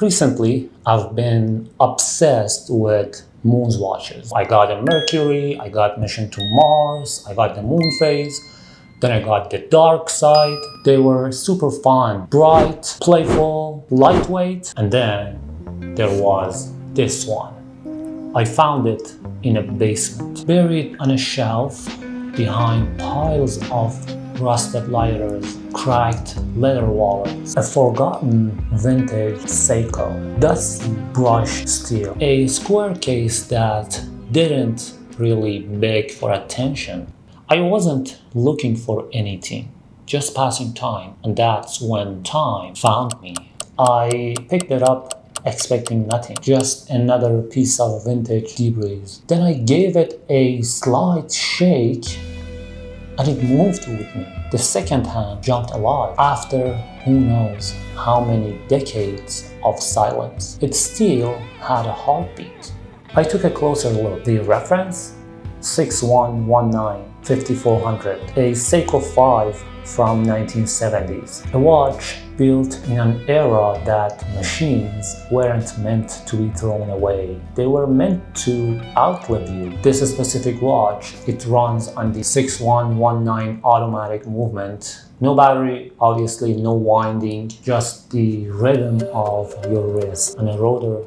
Recently, I've been obsessed with moon's watches. I got a Mercury, I got Mission to Mars, I got the moon phase, then I got the dark side. They were super fun, bright, playful, lightweight, and then there was this one. I found it in a basement, buried on a shelf behind piles of rusted lighters, cracked leather wallets, a forgotten vintage Seiko, dusty brushed steel, a square case that didn't really beg for attention. I wasn't looking for anything, just passing time, and that's when time found me. I picked it up expecting nothing, just another piece of vintage debris. Then I gave it a slight shake and it moved with me. The second hand jumped alive after who knows how many decades of silence. It still had a heartbeat. I took a closer look. The reference? 6119-5400, a Seiko 5 from 1970s. A watch built in an era that machines weren't meant to be thrown away. They were meant to outlive you. This specific watch, it runs on the 6119 automatic movement. No battery, obviously no winding, just the rhythm of your wrist and a rotor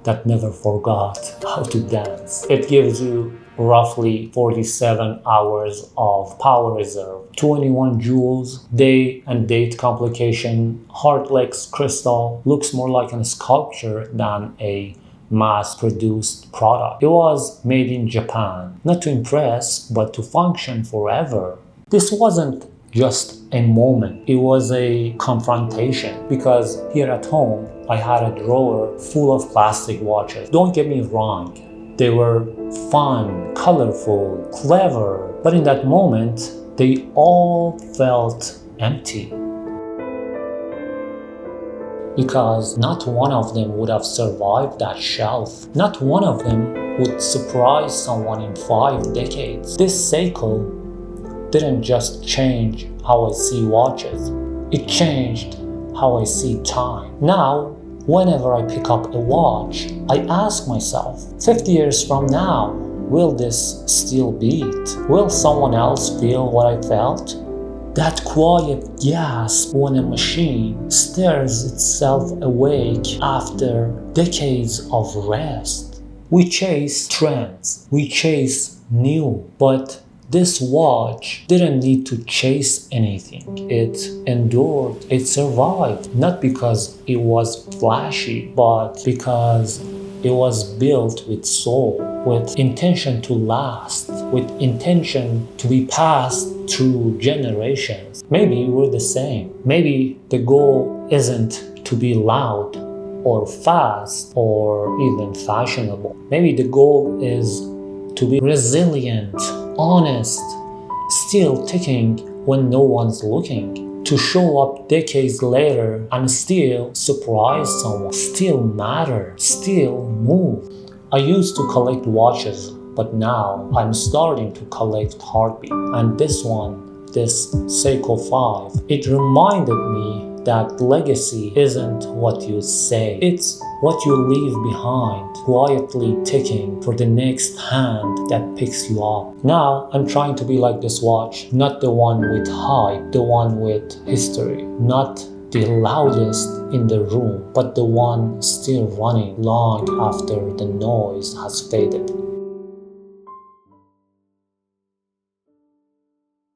that never forgot how to dance. It gives you roughly 47 hours of power reserve, 21 joules, day and date complication, Heartlex crystal, looks more like a sculpture than a mass-produced product. It was made in Japan, not to impress, but to function forever. This wasn't just a moment, it was a confrontation, because here at home, I had a drawer full of plastic watches. Don't get me wrong, they were fun, colorful, clever, but in that moment, they all felt empty. Because not one of them would have survived that shelf. Not one of them would surprise someone in 5 decades. This Seiko didn't just change how I see watches. It changed how I see time. Now, whenever I pick up a watch, I ask myself, 50 years from now, will this still beat? Will someone else feel what I felt? That quiet gasp when a machine stirs itself awake after decades of rest. We chase trends, we chase new, but this watch didn't need to chase anything. It endured, it survived, not because it was flashy, but because it was built with soul, with intention to last, with intention to be passed through generations. Maybe we're the same. Maybe the goal isn't to be loud or fast or even fashionable. Maybe the goal is to be resilient, honest, still ticking when no one's looking, to show up decades later and still surprise someone, still matter, still move. I used to collect watches, but now I'm starting to collect heartbeat. And this one, this Seiko 5, it reminded me that legacy isn't what you say, it's what you leave behind, quietly ticking for the next hand that picks you up. Now I'm trying to be like this watch, not the one with hype, the one with history, not the loudest in the room, but the one still running long after the noise has faded.